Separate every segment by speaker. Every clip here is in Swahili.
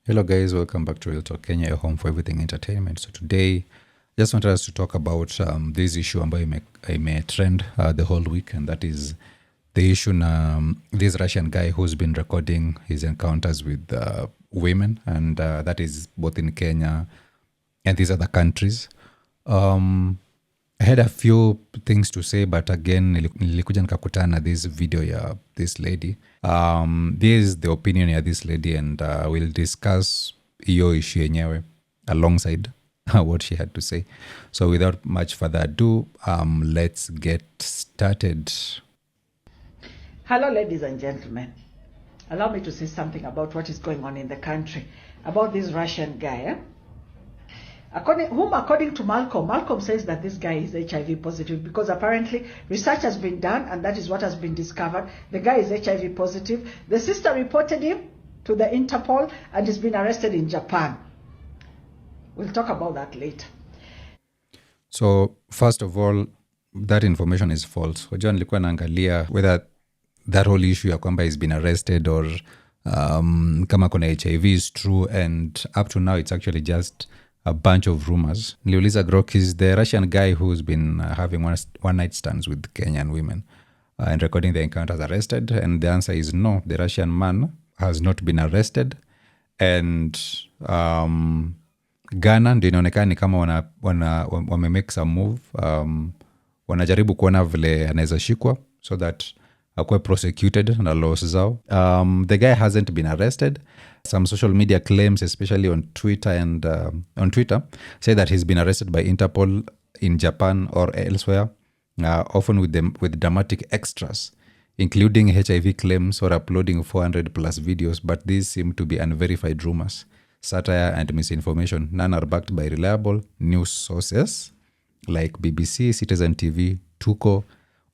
Speaker 1: Hello guys, welcome back to Real Talk Kenya, your home for everything entertainment. So today, just wanted us to talk about this issue ambayo ime trend the whole week, and that is the issue na this Russian guy who's been recording his encounters with women, and that is both in Kenya and these other countries. I had a few things to say, but again, nilikuja nikakutana na this video ya this lady. This is the opinion ya this lady, and we'll discuss hiyo issue yenyewe alongside what she had to say. So without much further ado, let's get started.
Speaker 2: Hello, ladies and gentlemen. Allow me to say something about what is going on in the country, about this Russian guy. According to Malcolm says that this guy is HIV positive because apparently research has been done and that is what has been discovered. The guy is HIV positive. The sister reported him to the Interpol and he's been arrested in Japan. We'll talk about that later.
Speaker 1: So first of all, that information is false. Wajua nilikuwa naangalia whether that whole issue ya kwamba he's been arrested or kama kuna HIV is true, and up to now it's actually just a bunch of rumors. Niliuliza Grok is the Russian guy who's been having one night stands with Kenyan women and recording the encounters arrested, and the answer is no. The Russian man has not been arrested, and Ghana ndio inaonekana ni kama wame make some move, wanajaribu kuona vile anaweza shikwa so that akuwe prosecuted na laws zao. The guy hasn't been arrested. Some social media claims, especially on Twitter, say that he's been arrested by Interpol in Japan or elsewhere, often with dramatic extras, including HIV claims or uploading 400 plus videos. But these seem to be unverified rumors, satire, and misinformation. None are backed by reliable news sources like BBC, Citizen TV, Tuko,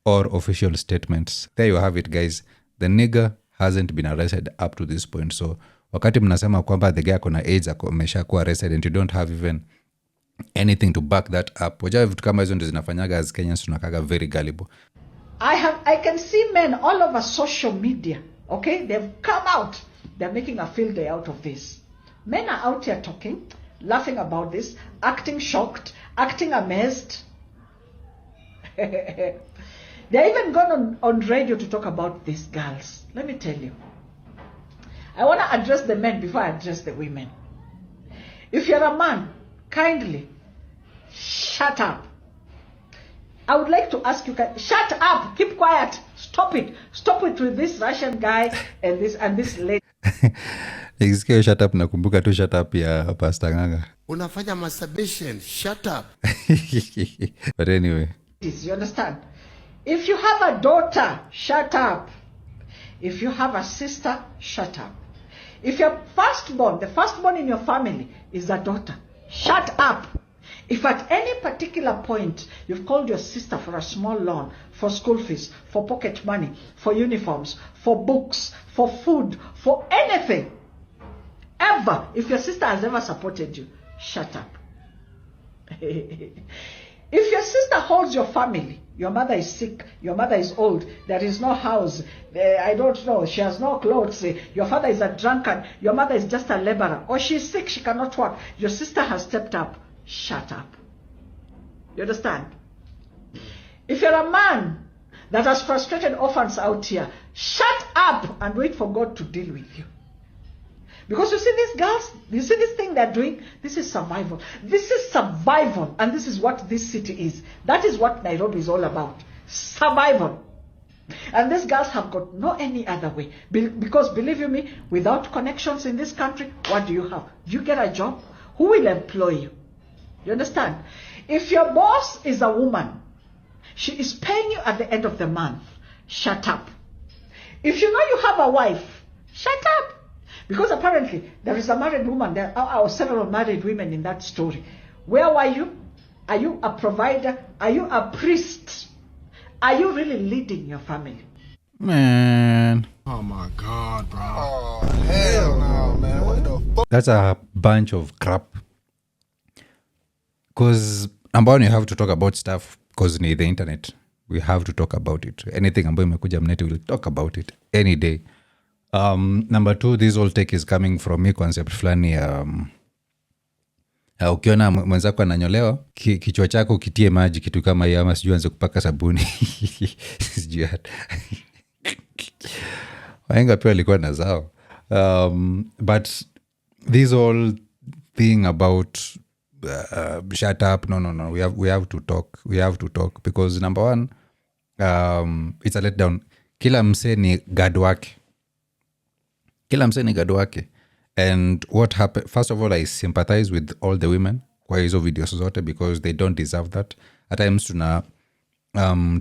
Speaker 1: or official statements. There you have it, guys. The nigger hasn't been arrested up to this point. So wakati mnasema kwamba the guy kona AIDS ameshakuwa arrested and you don't have even anything to back that up, wajua vitu kama hizo ndio zinafanyaga as Kenyans tunakaga very gullible.
Speaker 2: I can see men all over social media, okay? They've come out. They're making a field day out of this. Men are out here talking, laughing about this, acting shocked, acting amazed. They're even gone on radio to talk about these girls. Let me tell you. I want to address the men before I address the women. If you're a man, kindly shut up. I would like to ask you, shut up, keep quiet, stop it. Stop it with this Russian guy and this lady.
Speaker 1: Nikisikia shut up nakumbuka tu shut up ya Pastor Nganga.
Speaker 3: Unafanya masturbation, shut up.
Speaker 1: But anyway.
Speaker 2: You understand? If you have a daughter, shut up. If you have a sister, shut up. If your firstborn, the firstborn in your family is a daughter, shut up. If at any particular point you've called your sister for a small loan, for school fees, for pocket money, for uniforms, for books, for food, for anything, ever, if your sister has ever supported you, shut up. If your sister holds your family, your mother is sick, your mother is old, there is no house, I don't know, she has no clothes, your father is a drunkard, your mother is just a laborer, or she's sick, she cannot work, your sister has stepped up, shut up. You understand? If you're a man that has frustrated orphans out here, shut up and wait for God to deal with you. Because you see these girls, you see this thing they're doing, this is survival. This is survival, and this is what this city is. That is what Nairobi is all about. Survival. And these girls have got no any other way. Because believe you me, without connections in this country, what do you have? You get a job, who will employ you? You understand? If your boss is a woman, she is paying you at the end of the month, shut up. If you know you have a wife, shut up. Because apparently there is a married woman, there are several married women in that story. Where were you? Are you a provider? Are you a priest? Are you really leading your family?
Speaker 1: Man.
Speaker 3: Oh my God, bro.
Speaker 4: Oh, hell no, man. What the fuck?
Speaker 1: That's a bunch of crap. Because ambayo you have to talk about stuff because ni the internet. We have to talk about it. Anything ambayo imekuja mneti, we'll talk about it any day. Number 2, this whole take is coming from me concept fulani ukiona mwenzako ananyolewa kichwa chako kitie maji kitu kama hiyo, ama sijui anze kupaka sabuni. Sijui wahenga pia walikuwa na zao. But this whole thing about shut up, no, we have to talk because number 1, it's a letdown. Kila msee ni gad wake. And what happened, first of all, I sympathize with all the women kwa hizo videos zote because they don't deserve that. At times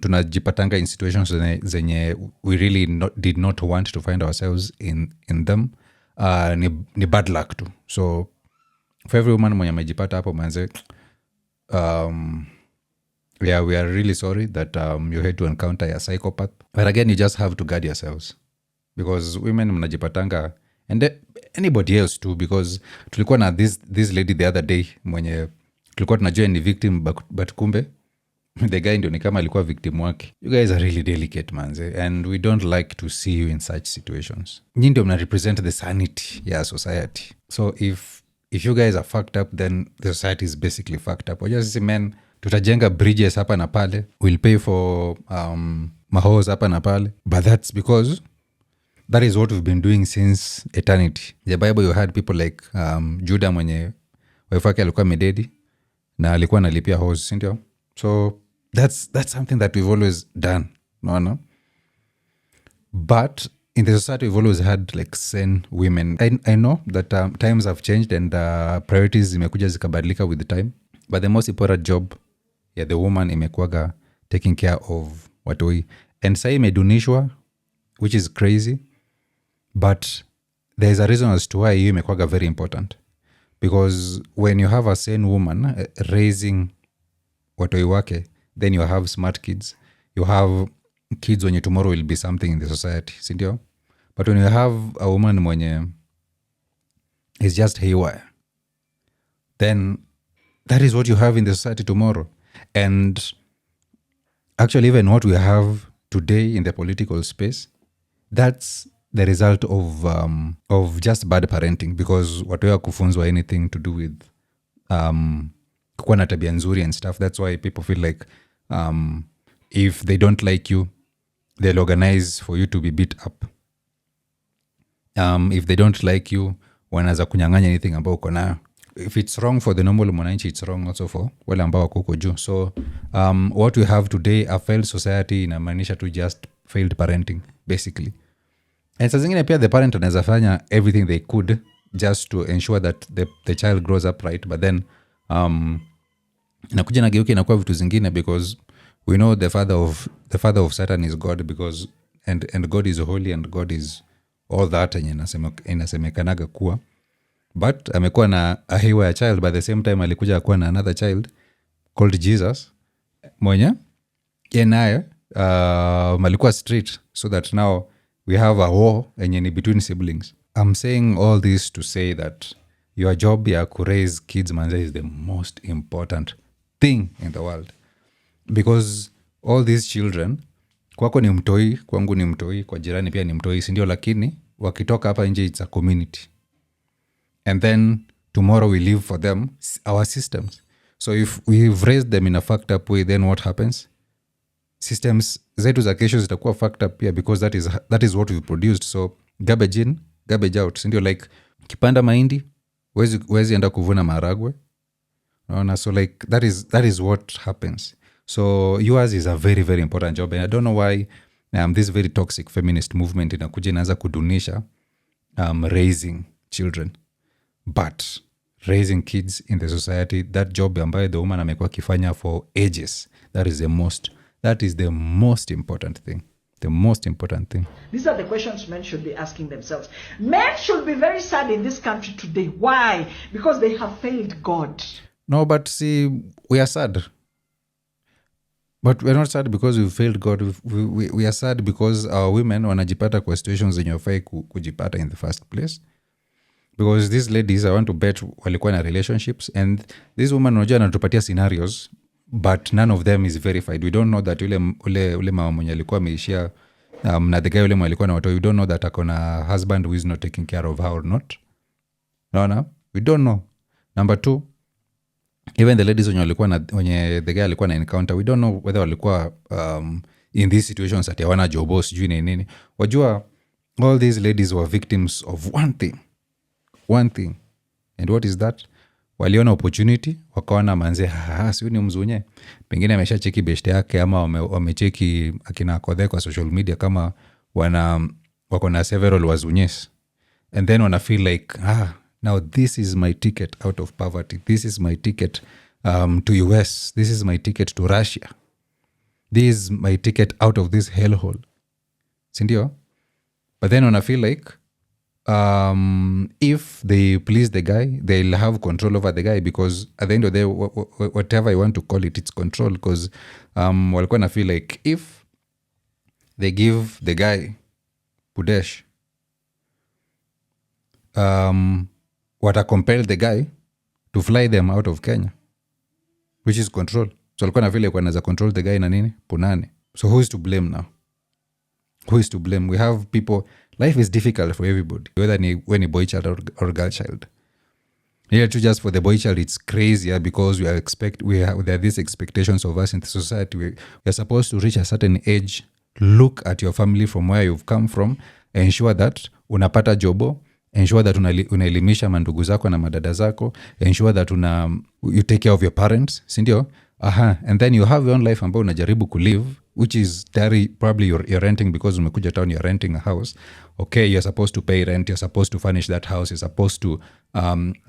Speaker 1: tunajipatanga in situations zenye we really did not want to find ourselves in them. Ni bad luck too. So for every woman mwenye amejipata hapo manze, yeah, we are really sorry that you had to encounter a psychopath. But again, you just have to guard yourselves because women mnajipatanga, and anybody else too, because tulikuwa na this lady the other day mwenye tulikuwa tunajua ni victim, but kumbe the guy ndio ni kama alikuwa victim wake. You guys are really delicate manze, and we don't like to see you in such situations. Nyinyi ndio mna represent the sanity ya society. So if you guys are fucked up, then the society is basically fucked up. Just see men, tutajenga bridges hapa na pale, we'll pay for mahos hapa na pale, but that's because that is what we've been doing since eternity. The Bible, you had people like Judah mwenye wife yake alikuwa mededi na alikuwa analipia hose, sindio? So that's something that we've always done. No. But in the society, we've always had like sane women. I know that times have changed and priorities imekuja zikabadilika with the time. But the most important job, the woman imekuwaga taking care of watoi. And sai imedunishwa, which is crazy. But there is a reason as to why hiyo imekuwaga very important. Because when you have a sane woman raising watoi wake, then you have smart kids. You have kids when you tomorrow will be something in the society. Sindio? But when you have a woman mwenye is just haywire, then that is what you have in the society tomorrow. And actually even what we have today in the political space, that's the result of just bad parenting, because watoi hawakufunzwa anything to do with kukuwa na tabia nzuri and stuff. That's why people feel like if they don't like you, they'll organize for you to be beat up. If they don't like you, wanaanza kunyang'anya anything ambao uko nayo. If it's wrong for the normal mwananchi, it's wrong also for wale ambao wako huko juu. So what we have today, a failed society, inamaanisha to just failed parenting basically. And saa zingine pia the parent anaweza fanya everything they could just to ensure that the child grows up right, but then inakuja na geuke inakuwa vitu zingine, because we know the father of Satan is God, because and God is holy and God is all that yenye inasemekanaga kuwa, but amekuwa na a haywire child, but at the same time alikuja kuwa na another child called Jesus mwenye naye malikuwa straight, so that now we have a war yenye ni between siblings. I'm saying all this to say that your job ya ku raise kids manze is the most important thing in the world, because all these children, kwako ni mtoi, kwangu ni mtoi, kwa jirani pia ni mtoi, sindio? Lakini wakitoka hapa nje, it's a community, and then tomorrow we live for them, our systems. So if we've raised them in a fucked up way, then what happens? Systems zetu za kesho zitakuwa fucked up pia, because that is what we've produced. So garbage in, garbage out, sindio? Like kipanda mahindi, wezi enda kuvuna maragwe. So like that is what happens. So yours is a very, very important job, and I don't know why this very toxic feminist movement inakuja inaanza kudunisha raising children. But raising kids in the society, that job ambayo the woman amekuwa kifanya for ages, that is the most important thing. The most important thing.
Speaker 2: These are the questions men should be asking themselves. Men should be very sad in this country today. Why? Because they have failed God.
Speaker 1: No, but see, we are sad. But we're not sad because we failed God. We are sad because our women wanajipata kwa situations zenye wafai kujipata in the first place. Because these ladies, I want to bet, walikuwa na relationships, and these women unajua anatupatia scenarios, but none of them is verified. We don't know that ule mama mwenye alikuwa ameishia na the guy yule alikuwa na watoto, you don't know that akona husband who is not taking care of her or not. No, we don't know. Number 2, even the ladies wenye the guy alikuwa na encounter, we don't know whether walikuwa in these situations ati hawana jobo sijui nini. Wajua all these ladies were victims of one thing. And what is that? Waliona opportunity, wakaona manze siyo ni mzunye, pengine amesha cheki beshte yake ama wamecheki akina kodhe kwa social media kama wako na several wazunyes, and then wana feel like now this is my ticket out of poverty, this is my ticket to US, this is my ticket to Russia, this is my ticket out of this hellhole, sindio? But then wana feel like if they please the guy, they'll have control over the guy, because at the end of the day, whatever you want to call it, it's control, because walikuwa na feel like if they give the guy Pudesh, wata compel the guy to fly them out of Kenya, which is control. So walikuwa na feel like wanaweza control the guy na nini punane. So who is to blame now? Who is to blame? We have people. Life is difficult for everybody, whether when a boy child or girl child. Here too, just for the boy child, it's crazier because there are these expectations of us in the society. We are supposed to reach a certain age, look at your family from where you've come from, ensure that unapata jobo, ensure that unaelimisha mandugu zako na madada zako, ensure that you take care of your parents, sindio? And then you have your own life ambao unajaribu kulive, which is probably you're renting, because umekuja town, you're renting a house. Okay, you're supposed to pay rent, you're supposed to furnish that house, you're supposed to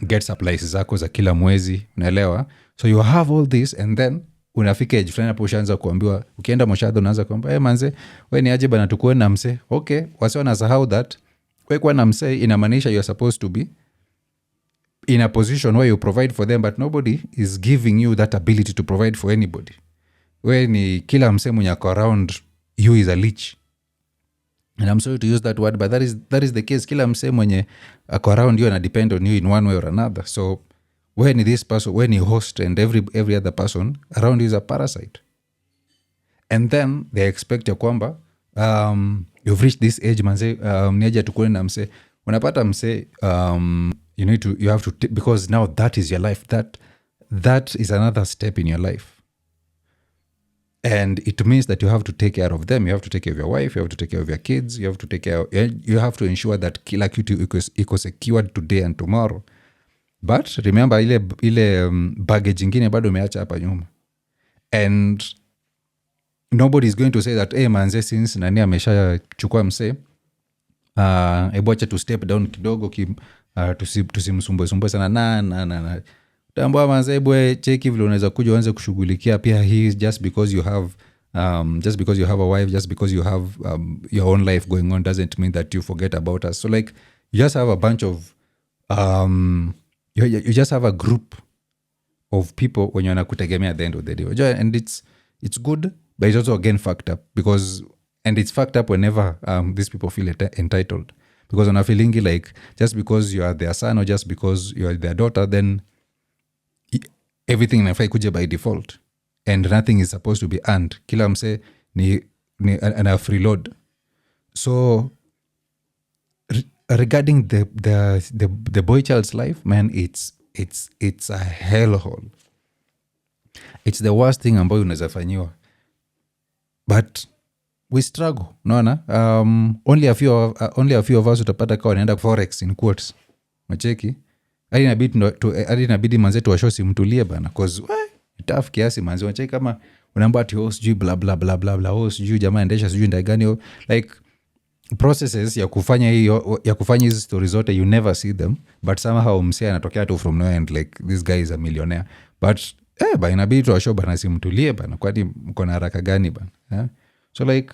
Speaker 1: get supplies zako za kila mwezi, unaelewa? So you have all this, and then unafika age fulani hapo ushaanza kuambiwa, ukienda Moshadho unaanza kuambiwa manze, wewe ni aje bana tukue na mse. Okay, wasiwa nasahau that wewe kuwa na mse inamaanisha you're supposed to be in a position where you provide for them, but nobody is giving you that ability to provide for anybody. Where ni kila mse mwenye ako around you is a leech. And I'm sorry to use that word, but that is the case. Kila mse mwenye ako around you and depend on you in one way or another. So when this person, when you host, and every other person around you is a parasite. And then they expect ya kwamba you've reached this age manze, niaje tukue na mse. Unapata mse, you have to because now that is your life. That is another step in your life. And it means that you have to take care of them. You have to take care of your wife. You have to take care of your kids. You have to ensure that kila kitu iko secured today and tomorrow. But remember ile baggage ingine bado umeacha hapa nyuma. And nobody is going to say that, hey manze, since nani amesha chukua mse, ebu acha to step down kidogo, tusimsumbue sana na tambua manze, ebu cheki vile unaweza kuja uanze kushughulikia pia hii, just because you have a wife, just because you have your own life going on doesn't mean that you forget about us. So like you just have a bunch of you just have a group of people when you're nakutegemea at the end of the day. And it's good, but it's also again fucked up, and it's fucked up whenever these people feel entitled, because when I feeling like just because you are their son or just because you are their daughter, then everything inafai kuja by default, and nothing is supposed to be earned. Kila mse ni a free load. So regarding the boy child's life, man, it's a hellhole. It's the worst thing ambayo unaweza fanyiwa. But we struggle, unaona? Only a few of us utapata kwa wanaenda forex in quotes. Macheki? Hadi inabidi manze tuwashosi mtulie bana, cause tough kiasi manze. Macheki kama unaamba ati sijui bla bla bla bla bla, sijui jamaa endesha sijui ndai gani, like processes ya kufanya hizi stories zote, you never see them, but somehow msia anatokea tu from nowhere and like this guy is a millionaire. But ba inabidi tuwasho bana, simtulie bana, kwani mko na haraka gani bana? So like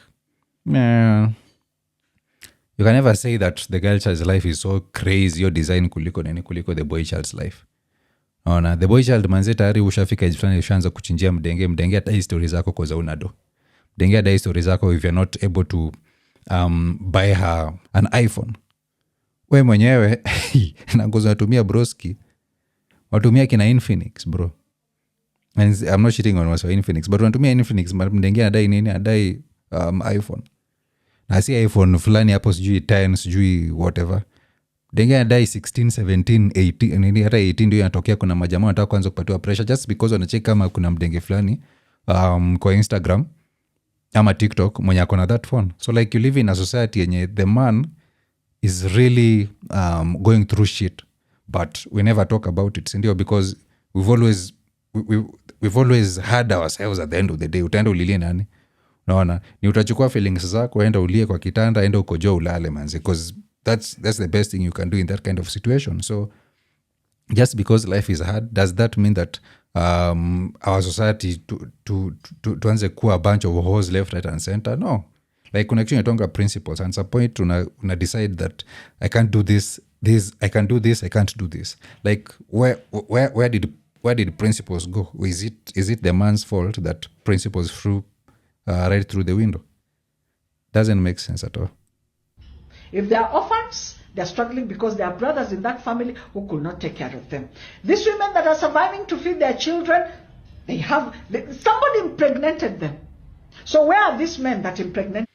Speaker 1: you can never say that the girl child's life is so crazy or design kuliko the boy child's life. Ona the boy child manze tayari ushafika age fulani ushaanza kuchinjia mdenge hata history zako kwa za unado. Mdenge hata history zako if you're not able to buy her an iPhone. We mwenyewe na ngozo natumia broski. Watumia kina Infinix bro. And I'm not shitting on what's Infinix, but unatumia Infinix, mdenge anadai nini? Anadai iPhone. na si iPhone fulani hapo sijui 10 sijui whatever. Denge anadai 16 17 18 nini hata 18 ndio inatokea. Kuna majamaa wanataka kuanza kupatiwa pressure just because wanacheck kama kuna mdenge fulani kwa Instagram ama TikTok mwenye akona that phone. So like you live in a society yenye the man is really going through shit, but we never talk about it, sindio? Because we've always had ourselves at the end of the day. Utaenda ulilie nani? Unaona, ni utachukua feelings zako, enda ulie kwa kitanda, enda ukojoa ulale manzi, because that's the best thing you can do in that kind of situation. So just because life is hard, does that mean that our society tuanze kuwa a bunch of hoes left, right and center? No. Like kuna kitu inatonga principles, and some point una decide that I can't do this, I can do this, I can't do this. Like where did principles go? Is it the man's fault that principles flew right through the window? Doesn't make sense at all.
Speaker 2: If they are orphans, they are struggling because there are brothers in that family who could not take care of them. These women that are surviving to feed their children, somebody impregnated them. So where are these men that impregnate?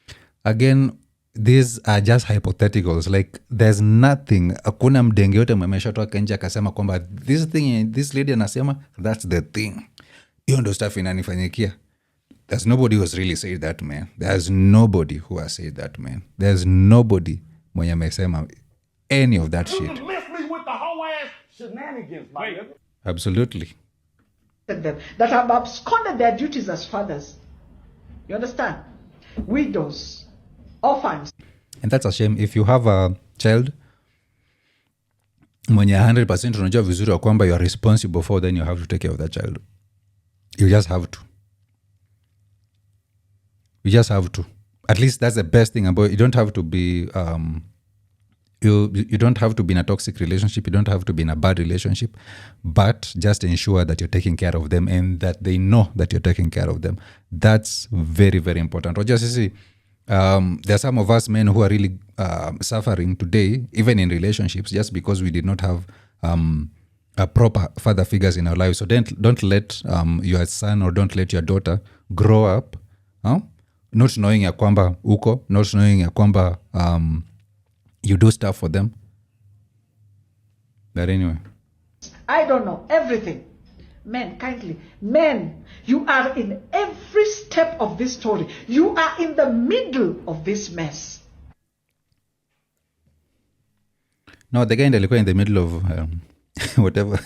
Speaker 1: Again, these are just hypotheticals. Like there's nothing, hakuna mdenge yote mmeshatoka nje akasema kwamba this lady anasema that's the thing. Hiyo ndo stuff inanifanyikia. There's nobody who has really said that, man. There's nobody who has said that, man. There's nobody mwenye amesema any of that shit.
Speaker 5: Miss me with the whole ass shenanigans, my nigga.
Speaker 1: Absolutely.
Speaker 2: Them that have absconded their duties as fathers. You understand? Widows, orphans.
Speaker 1: And that's a shame. If you have a child mwenye 100% unajua vizuri wa kwamba you are responsible for, then you have to take care of that child. You just have to. You just have to. At least that's the best thing about it. You don't have to be you don't have to be in a toxic relationship. You don't have to be in a bad relationship, but just ensure that you're taking care of them and that they know that you're taking care of them. That's very, very important. Or just see, there are some of us men who are really suffering today, even in relationships, just because we did not have a proper father figures in our lives. So don't let your son or don't let your daughter grow up not knowing ya kwamba uko, not knowing ya kwamba you do stuff for them. But anyway,
Speaker 2: I don't know everything. Men, kindly, men, you are in every step of this story. You are in the middle of this mess.
Speaker 1: No, the guy alikuwa in the middle of whatever.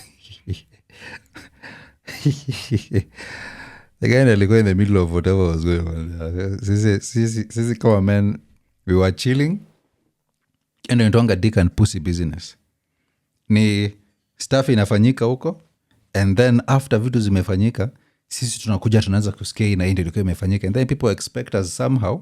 Speaker 1: The guy alikuwa in the middle of whatever was going on. Sisi kama men, we were chilling. And inaitwanga dick and pussy business. Ni stuff inafanyika huko, and then after vitu zimefanyika, sisi tunakuja tunaanza kusikia ina ndio ilikuwa imefanyika, and then people expect us somehow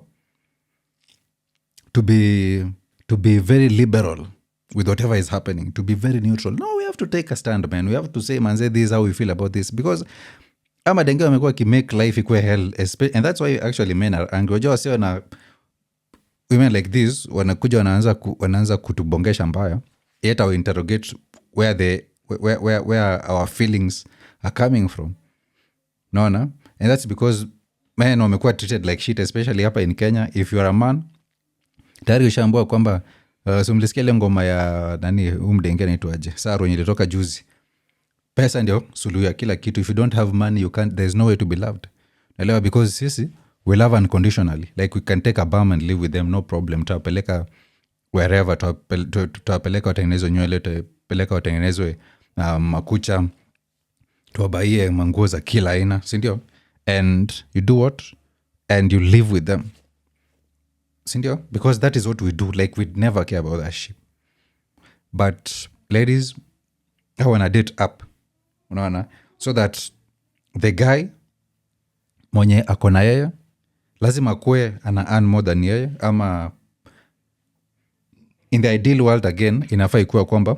Speaker 1: to be very liberal with whatever is happening, to be very neutral. No, we have to take a stand, man. We have to say, man, this is how we feel about this, because ama denge wamekuwa ki make life ikuwe hell, and that's why actually men are angry. Wajua sio na women like this wanakuja wanaanza kutubongesha mbaya, yet our interrogate where our feelings are coming from. No, and that's because men wamekuwa treated like shit, especially hapa in Kenya. If you are a man, tayari ushaambiwa kwamba sumlisikia ile ngoma ya nani umdenge anaitwaje, Saro ilitoka juzi, pesa ndio suluhu ya kila kitu. If you don't have money, you can't, there's no way to be loved. Naelewa, because sisi we love unconditionally. Like we can take a bum and live with them, no problem. Tuwapeleka wherever, tuwapeleka watengenezwe nywele, tuwapeleka watengenezwe makucha, tuwabaie manguo za kila aina, sindio? And you do what? And you live with them, sindio? Because that is what we do. Like we'd never care about that shit. But ladies, I wanna date up, unaona, so that the guy mwenye akona yeye lazima kue ana earn more than yeye, ama in the ideal world again inafaa ikuwa kwamba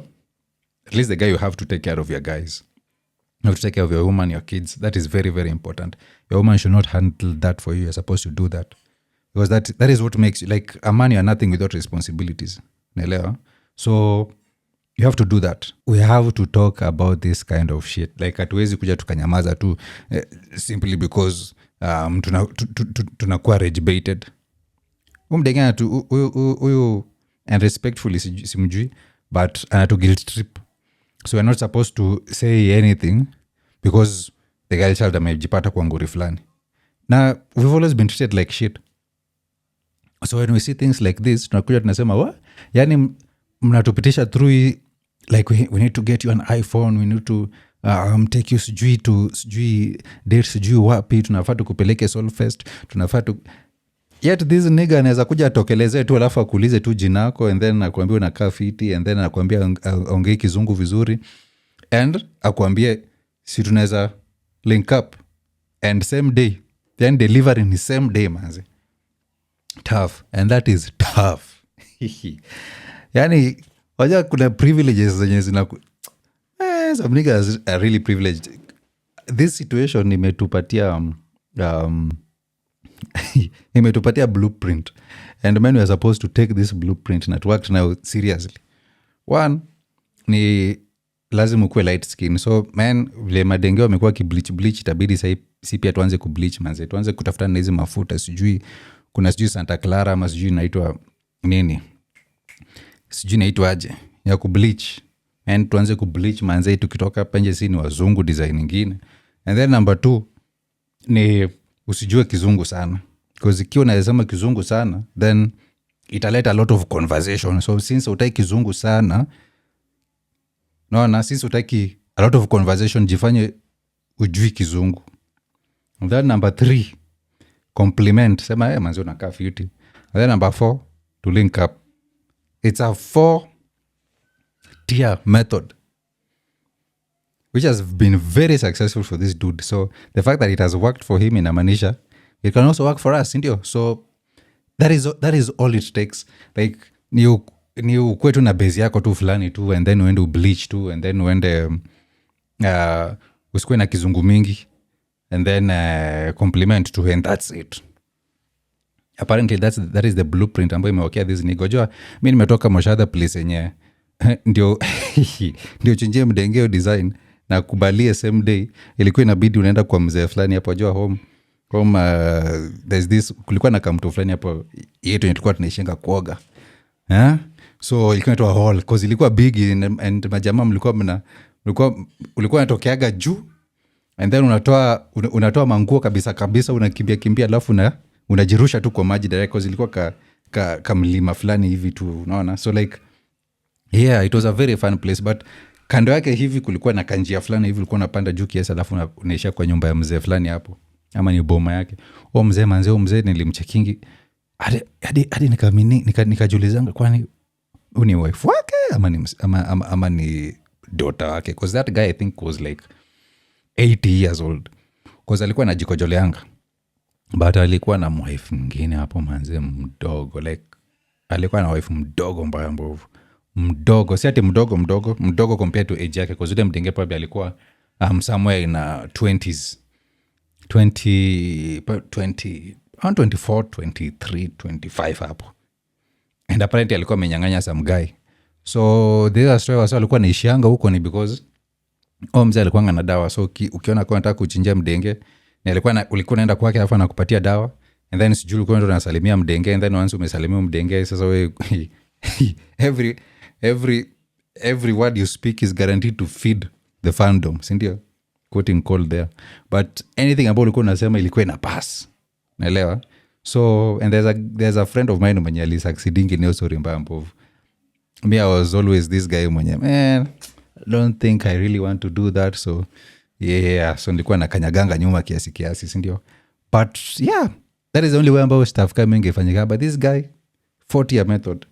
Speaker 1: at least the guy, you have to take care of your guys, you have to take care of your woman, your kids. That is very, very important. Your woman should not handle that for you. You're supposed to do that, because that is what makes you, like a man, you're nothing without responsibilities. Naelewa? So you have to do that. We have to talk about this kind of shit. Like hatuwezi kuja tukanyamaza tu simply because tunakuwa rage baited. Umdenge huyu and respectfully simjui, but anatu guilt trip. So we're not supposed to say anything because the girl child amejipata kwa ngori fulani. Na we've always been treated like shit. So when we see things like this, tunakuja tunasema, what? Yani mnatupitisha through, like we need to get you an iPhone, we need to take you sijui date sijui wapi, tunafaa tukupeleke Solfest, tunafaa tu... Yet this nigga anaweza kuja atokelezee tu alafu akuulize tu jinako and then akwambia unakaa fiti and then akwambia ongei kizungu vizuri and akwambie si tunaweza link up and same day, then delivering the same day manze. Tough. And that is tough. Yani waja kuna privileges zenye zinaku... some niggas are really privileged. This situation imetupatia imetupatia blueprint, and men were supposed to take this blueprint and work now seriously. One ni lazima ukuwe light skin. So man, vile madenge wamekuwa bleach itabidi si pia tuanze kubleach manze, tuanze kutafuta na hizi mafuta sijui kuna sijui Santa Clara ama sijui inaitwa nini, sijui inaitwa aje ya kubleach, and tuanze kubleach manze tukitoka panje si ni wazungu design nyingine. And then number 2 ni usijue kizungu sana, because ikiwa unasema kizungu sana then italeta a lot of conversation. So since utaki kizungu sana, since utaki a lot of conversation, jifanye ujui kizungu. And then number 3, compliment, sema manzi unakaa fiti. And then number 4, to link up. It's a 4-tier method which has been very successful for this dude. So the fact that it has worked for him in Amanisha, it can also work for us, indio? So that is all it takes. Like ni ukwe tu na base yako tu fulani tu, and then uende ubleach tu, and then uende usikwe na kizungu mingi, and then compliment to, and that's it. Apparently that is the blueprint ambayo imewekea this nigga. Jua mimi nimetoka Moshada place yenye ndio chinjie mdengeo design na kubalie same day, ilikuwa inabidi unaenda kwa mzee fulani hapo jua home there's this, kulikuwa na kamto fulani hapo yetu tulikuwa tunaishenga kuoga. So ilikuwa inaitwa hall because ilikuwa big, and majamaa ulikuwa unatokeaga juu, and then unatoa manguo kabisa unakimbia alafu unajirusha tu kwa maji direct, because ilikuwa kamlima fulani hivi tu, unaona. So like yeah, it was a very fun place, but kando yake hivi kulikuwa na kanjia fulani hivi ulikuwa unapanda juu kiasi alafu unaisha kwa nyumba ya mzee fulani hapo, ama ni boma yake. Mzee nilimchekingi hadi nikajulizanga kwani ni wife wake ama ni daughter wake, because that guy I think was like 80 years old, because alikuwa anajikojoleanga, but alikuwa na wife mwingine hapo manze mdogo, like alikuwa na wife mdogo mbaya mbovu, mdogo si ati mdogo compared to age yake, because ule mdenge probably alikuwa somewhere in 20s 24, 23, 25 hapo, and apparently alikuwa amenyang'anya some guy. So the story was alikuwa naishianga huko ni because mzee alikuwa na dawa. So ukiona kwa nataka kuchinjia mdenge, na ulikuwa naenda kwake alafu anakupatia dawa, and then sijui ulikuwa ndo unasalimia mdenge, and then once umesalimia mdenge, sasa wewe every word you speak is guaranteed to feed the fandom, si ndio? Quoting cold there, but anything about ulikuwa unasema ilikuwa ina pass, naelewa. So and there's a friend of mine mwenye ali succeeding in story mbaya mbovu. Me, I was always this guy mwenye, man, I don't think I really want to do that. So yeah, so nilikuwa na kanyaganga nyuma kiasi, si ndio? But yeah, that is the only way ambao stuff kama ingefanyika. But this guy 40-year method,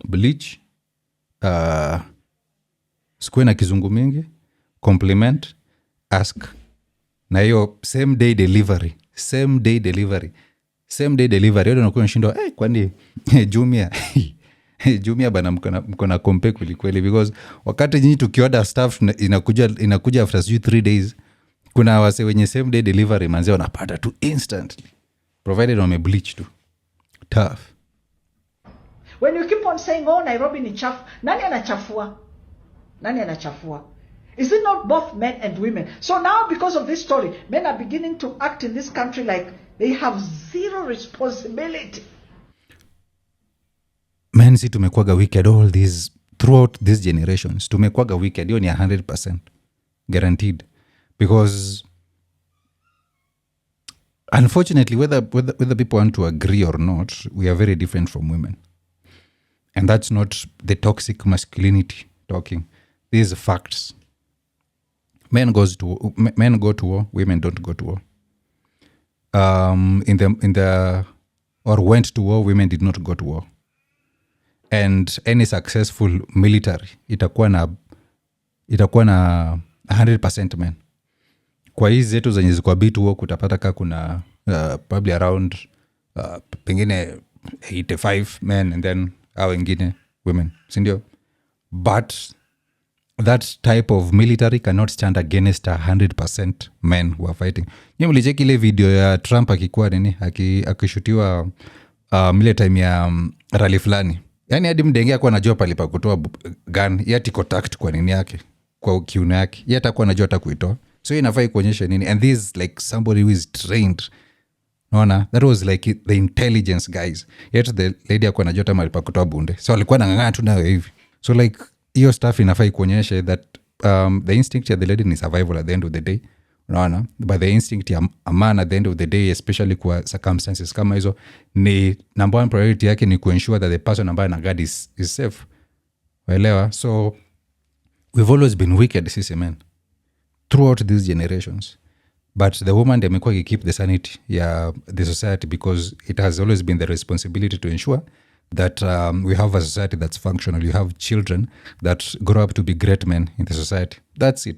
Speaker 1: bleach, sikuwe na kizungu mingi, compliment, ask, na hiyo same day delivery. Yodo nakuwa nshindwa, kwani Jumia bana mko na kompe kweli, because wakati nyinyi tukioda stuff inakuja after 3 days, kuna wase wenye same day delivery manze wanapata tu instantly, provided wame bleach tu. Tough.
Speaker 2: When you keep on saying, oh, Nairobi ni chafu, nani anachafua? Is it not both men and women? So now, because of this story, men are beginning to act in this country like they have zero responsibility.
Speaker 1: si tumekuwaga wicked all these throughout these generations. Tumekuwaga wicked, hiyo ni 100% guaranteed, because unfortunately whether people want to agree or not, we are very different from women, and that's not the toxic masculinity talking. These are facts. Men go to war, women don't go to war. In the or went to war, women did not go to war. And any successful military itakuwa na 100% men. Kwa hizi zetu zenye ziko bit war, kutapata ka kuna probably around pengine 85 men, and then hao wengine women, si ndio? But that type of military cannot stand against 100% men who are fighting. Nyinyi mlicheki ile video ya Trump akikuwa nini akishutiwa ile time ya rally fulani. Yaani hadi mdenge akuwa anajua pale pa kutoa gun, yati contact kwa nini yake, kwa kiuno yake. Yeye atakuwa anajua hata kuitoa. So inafai kuonyesha nini, and this is like somebody who is trained. Naona that was like the intelligence guys. Yet the lady akuwa anajua hata mahali pa kutoa bunde. So alikuwa anang'ang'ana tu nayo hivi. So like hiyo stuff inafai kuonyesha that the instinct ya the lady ni survival at the end of the day. Unaona, but the instinct ya a man at the end of the day, especially kwa circumstances kama hizo, ni number one priority yake ni kuensure that the person ambaye na guard is safe. Waelewa? So we've always been wicked, sisi men, throughout these generations. But the woman amekuwa keep the sanity ya the society, because it has always been the responsibility to ensure that we have a society that's functional. You have children that grow up to be great men in the society. That's it.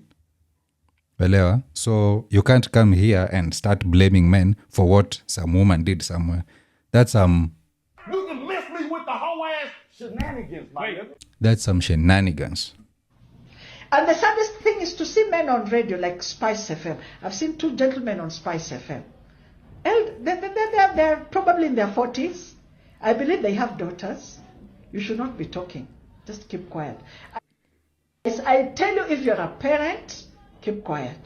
Speaker 1: Waelewa? So you can't come here and start blaming men for what some woman did somewhere. That's
Speaker 5: You can miss me with the whole ass shenanigans, my nigga.
Speaker 1: That's some shenanigans.
Speaker 2: And the saddest thing is to see men on radio like Spice FM. I've seen 2 gentlemen on Spice FM. They're probably in their 40s. I believe they have daughters. You should not be talking. Just keep quiet. I tell you, if you're a parent, keep quiet.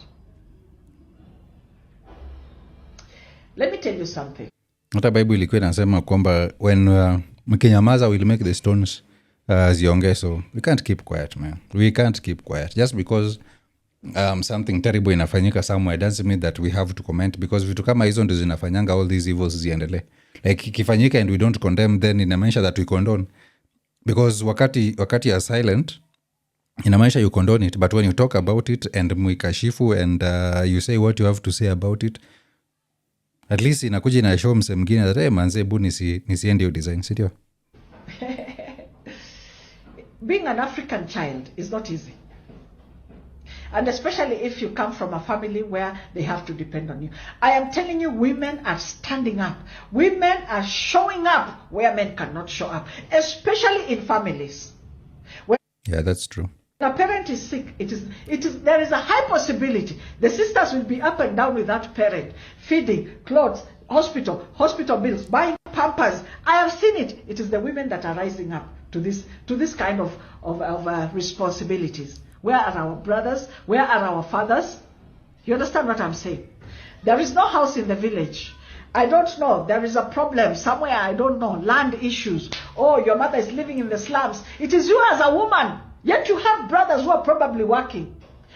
Speaker 2: Let me tell you something.
Speaker 1: Hata Bible ilikuwa inasema kwamba when mkinyamaza will make the stones zionge. So we can't keep quiet, man. We can't keep quiet. Just because something terrible inafanyika somewhere doesn't mean that we have to comment, because vitu kama hizo ndo zinafanyanga all these evils ziendelee. Like ikifanyika and we don't condemn, then inamaanisha that we condone. Because wakati ya silent, inamaanisha you condone it, but when you talk about it and muikashifu and you say what you have to say about it, at least inakuja na show mse mwingine that hey manze bu nisiende your design, sio?
Speaker 2: Being an African child is not easy. And especially if you come from a family where they have to depend on you. I am telling you, women are standing up. Women are showing up where men cannot show up, especially in families.
Speaker 1: Yeah, that's true.
Speaker 2: When a parent is sick, there is a high possibility the sisters will be up and down with that parent, feeding, clothes, hospital bills, buying pampers. I have seen it. It is the women that are rising up to this kind of responsibilities. Where are our brothers? Where are our fathers? You understand what I'm saying? There is no house in the village. I don't know. There is a problem somewhere. I don't know. Land issues. Oh, your mother is living in the slums. It is you as a woman. Yet you have brothers who are probably working.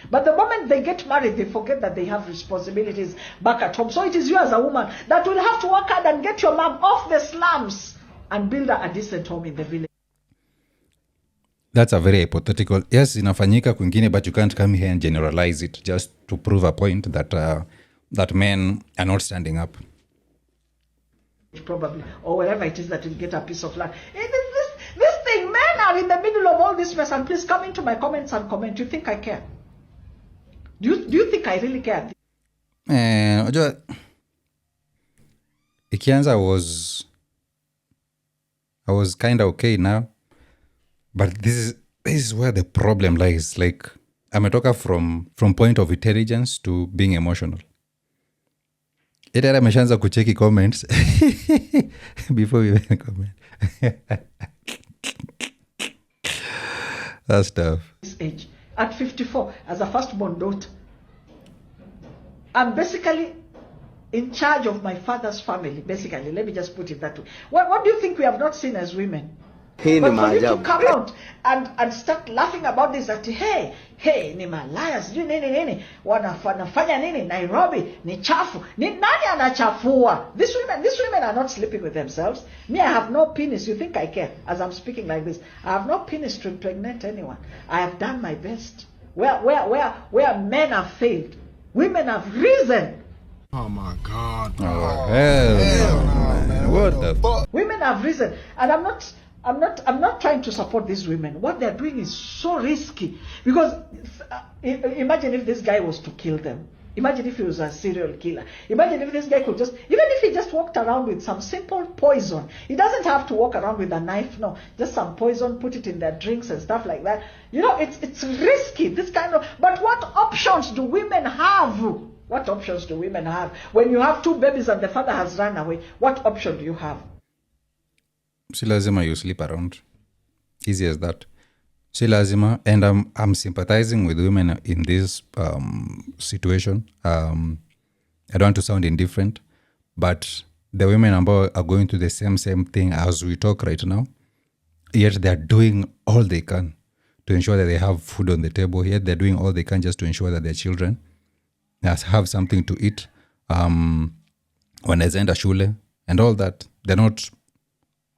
Speaker 2: But the moment they get married, they forget that they have responsibilities back at home. So it is you as a woman that will have to work hard and get your mom off the slums and build a decent home in the village.
Speaker 1: That's a very hypothetical. Yes, inafanyika kwingine, but you can't come here and generalize it just to prove a point that men are not standing up.
Speaker 2: Probably, or wherever it is that will get a piece of land. This thing, men are in the middle of all this mess, and please come into my comments and comment. You think I care? Do you think I really care?
Speaker 1: Unajua ikianza I was kind of okay now, but this is where the problem lies. Like ametoka from point of intelligence to being emotional. Ita ameshaanza kucheki comments before we even comment. That's tough.
Speaker 2: This age, at 54, as a firstborn daughter, I'm basically in charge of my father's family. Basically, let me just put it that way. What do you think we have not seen as women? But for you to come out and start laughing about this that hey ni malaya sijui nini wanafanya nini Nairobi ni chafu ni nani anachafua? These women are not sleeping with themselves. Me, I have no penis. You think I care? As I'm speaking like this, I have no penis to impregnate anyone. I have done my best. Where men have failed, women have risen.
Speaker 3: Oh my God, bro.
Speaker 1: Oh, hell no, man. What the fuck?
Speaker 2: Women have risen, and I'm not trying to support these women. What they're doing is so risky, because imagine if this guy was to kill them. Imagine if he was a serial killer. Imagine if this guy could even if he just walked around with some simple poison. He doesn't have to walk around with a knife, no. Just some poison, put it in their drinks and stuff like that. It's risky, this kind of, but what options do women have? What options do women have? When you have 2 babies and the father has run away, what option do you have?
Speaker 1: Si lazima you sleep around. Easy as that. Si lazima. And I'm sympathizing with women in this situation. I don't want to sound indifferent, but the women are going through the same thing as we talk right now. Yet they're doing all they can to ensure that they have food on the table. Yet they're doing all they can just to ensure that their children have something to eat. When they enda shule and all that, they're not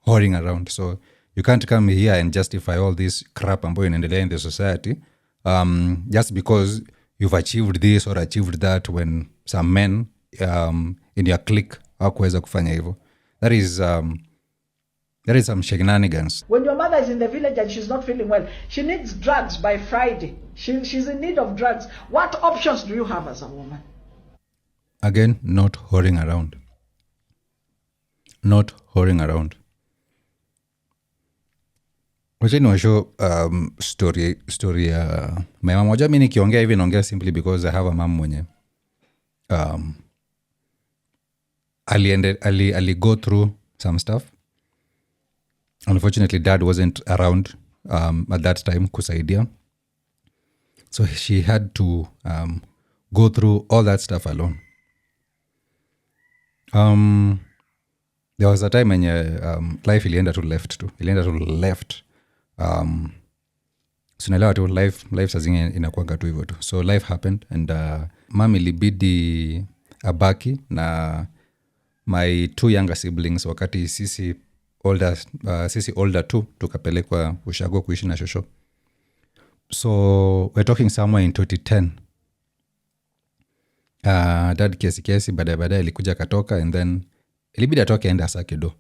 Speaker 1: whoring around. So you can't come here and justify all this crap ambayo inaendelea in the society just because you've achieved this or achieved that, when some men in your clique hawakuweza kufanya hivyo. That is some shenanigans.
Speaker 2: When your mother is in the village and she's not feeling well, she needs drugs by Friday. She's in need of drugs. What options do you have as a woman?
Speaker 1: Again, not whoring around. Not whoring around. Wacha niwashow story ya mama moja. Mimi nikiongea hivi naongea simply because I have a mom mwenye ali go through some stuff. Unfortunately, dad wasn't around at that time kusaidia. So she had to go through all that stuff alone. There was a time when life ilienda to left. So naelewa tu life saa zingine inakuanga tu hivyo tu. So life happened and mom ilibidi abaki na my 2 younger siblings, wakati sisi older tu tukapelekwa ushago kuishi na shosho. So we're talking somewhere in 2010. Dad kiasi baadaye ilikuja katoka, and then ilibidi atoke ende asake do.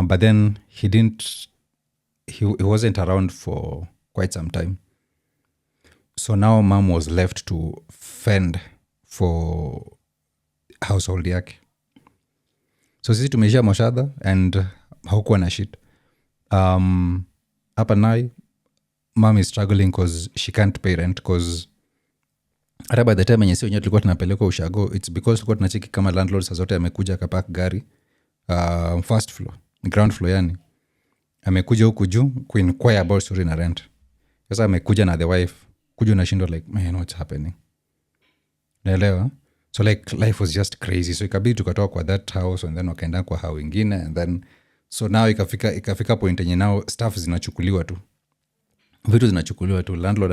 Speaker 1: But then he wasn't around for quite some time. So now mom was left to fend for household yake. So sisi tumeishia moshadha and haukuwa na shit. Hapa nai mom is struggling because she can't pay rent, because hata by the time yenye si wenyewe tulikuwa tunapelekwa ushago, it's because tulikuwa tunacheki kama landlord saa zote amekuja akapark gari first floor, ground floor yani. Amekuja huku juu kuinquire about story na rent. Sasa amekuja na the wife, kuja unashindwa like, man, what's happening? Naelewa? So like life was just crazy. So ikabidi tukatoka kwa that house and then wakaenda kwa hao ingine, and then so now ikafika point yenye now stuff zinachukuliwa tu. Vitu zinachukuliwa tu. Landlord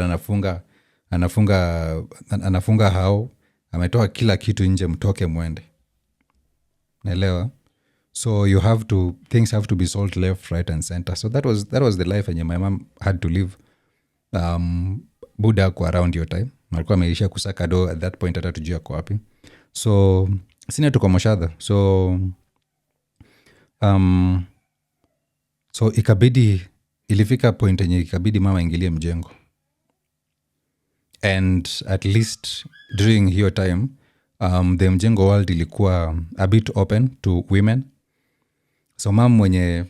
Speaker 1: anafunga hao, ametoa kila kitu nje, mtoke mwende. Naelewa? So things have to be sold left, right and center. So that was the life and my mom had to live. Buda kwa around your time. Malikuwa ameisha kusaka do at that point, hata tujua kwa wapi. So sina tuko moshadha. So ilifika point yenye ikabidi mama ingilie mjengo. And at least during hiyo time, the mjengo world ilikuwa a bit open to women. So mom mwenye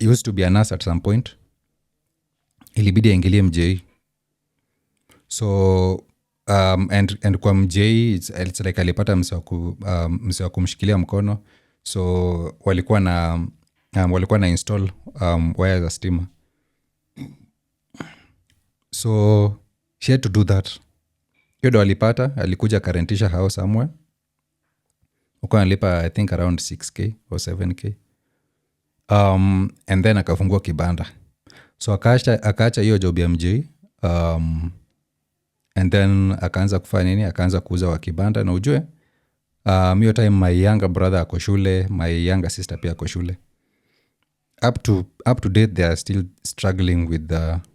Speaker 1: used to be a nurse at some point, ilibidi aingilie mjei. So and kwa mjei it's like alipata mse wa kumshikilia mkono. So walikuwa na install wire za stima. So she had to do that. Hiyo ndo alikuja karentisha house somewhere. Uko analipa I think around 6K or 7K. And then akafungua kibanda, so akaacha hiyo job ya mj, and then akaanza kufanya nini, akaanza kuuza wa kibanda. Na ujue hiyo time my younger brother ako shule, my younger sister pia ako shule. Up to date they are still struggling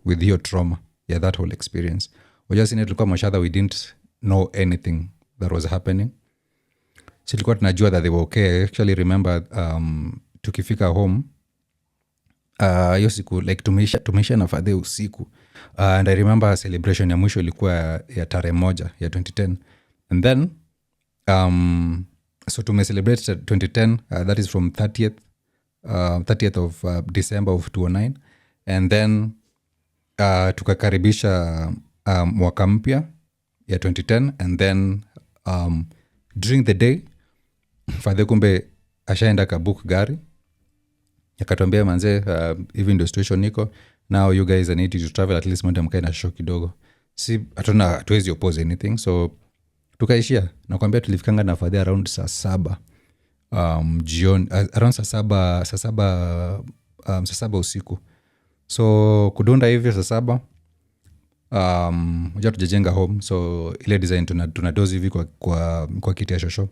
Speaker 1: with your trauma, yeah, that whole experience. Just in it tulikuwa mashadha, we didn't know anything that was happening. So tulikuwa tunajua that they were okay. I actually remember tukifika home hiyo siku like tumeisha na fadhe usiku, and I remember celebration ya mwisho ilikuwa ya tarehe 1 ya 2010, and then so tumecelebrate 2010, that is from 30th of December of 2009, and then tukakaribisha mwaka mpya ya 2010, and then during the day fadhe kumbe ashaenda kabook gari, akatuambia manze, hivi ndio situation niko now, you guys are need to travel at least mwende mkae na show kidogo. Si hatuwezi oppose anything, so tukaishia. Nakwambia tulifikanga na fadhi around saa 7 jioni, around saa 7 usiku. So kudunda hivyo saa 7 uja tujajenga home, so ile design tunadozi hivi kwa kiti ya shosho.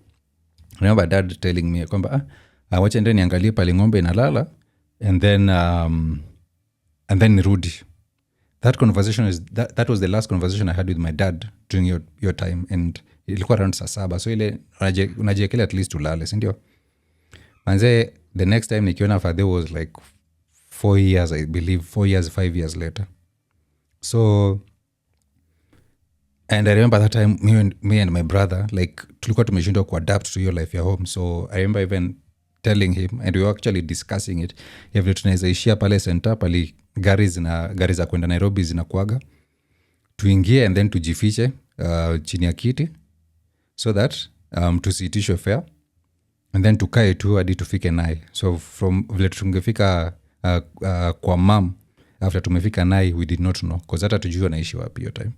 Speaker 1: Remember dad telling me kwamba wacha ndeni niangalie pale ng'ombe inalala, and then nirudi. That conversation that was the last conversation I had with my dad during your time, and ilikuwa around saa 7, so ile unajiekele at least ulale, si ndio? Manze, the next time nikiona father was like 4 years, I believe 4 years 5 years later. So, and I remember that time me and my brother, like tulikuwa tumeshindwa kuadapt to your life ya home. So I remember even telling him, and we were actually discussing it, vile tunaweza ishia pale center pale gari za kwenda Nairobi zinakuaga, tuingie and then tujifiche chini ya kiti, so that tusiitishwe fare, and then tukae tu hadi tufike naye. So from vile tungefika kwa mom after tumefika naye, we did not know, because hata tujua naishi wapi hiyo time.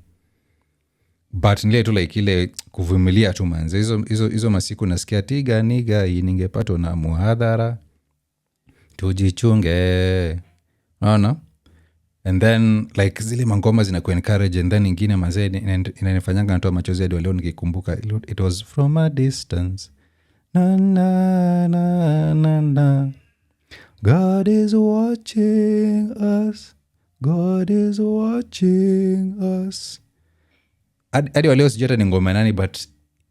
Speaker 1: But nile tu like ile kuvumilia tu manze, hizo masiku nasikia tiga niga ningepatwa na muhadhara tujichunge, no. And then like zile mangoma zinaku encourage, and then ingine manze inanifanyanga natoa machozi hadi leo nikikumbuka. It was from a distance, na na na na na, God is watching us, God is watching us. Hadi waleo sijata ni ngoma nani, but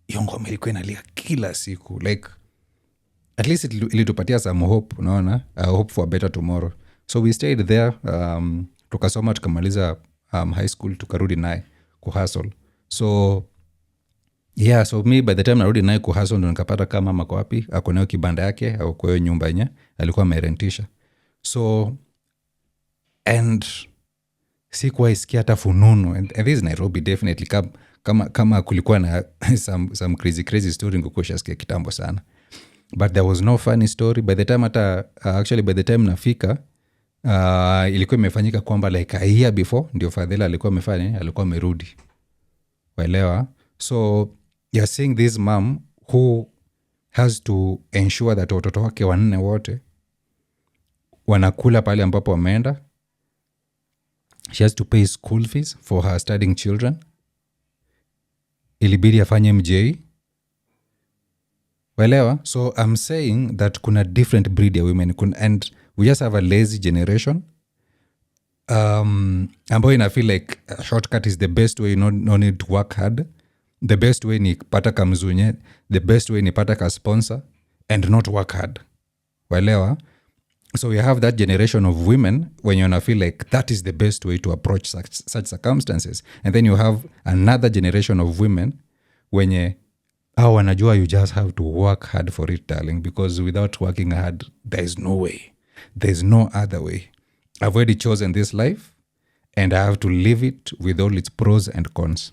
Speaker 1: hiyo ngoma ilikuwa inalia kila siku, like at least ilitupatia some hope, unaona, hope for a better tomorrow. So we stayed there, tukasoma tukamaliza high school, tukarudi naye kuhustle. So yeah, so me by the time narudi naye kuhustle ndo nikapata kama mama kwa wapi, ako nayo kibanda yake au kwa hiyo nyumba yenye alikuwa amerentisha. So and sikuwa isikia hata fununu, and this is Nairobi definitely, kama kulikuwa na some crazy story ngukosha sikia kitambo sana, but there was no funny story by the time. Hata actually by the time nafika ilikuwa imefanyika kwamba like a year before ndio Fadhila alikuwa amerudi, waelewa. So you're seeing this mom who has to ensure that watoto wake 4 wote wanakula pale ambapo wameenda. She has to pay school fees for her studying children. Ilibidi afanye MJ. Waelewa? So I'm saying that kuna different breed ya women, and we just have a lazy generation. Ambayo ina feel like a shortcut is the best way, no need to work hard. The best way ni pata kamzunye, the best way ni pata ka sponsor and not work hard. Waelewa? So we have that generation of women when you feel like that is the best way to approach such circumstances. And then you have another generation of women when wanajua you just have to work hard for it, darling, because without working hard, there is no way. There is no other way. I've already chosen this life and I have to live it with all its pros and cons.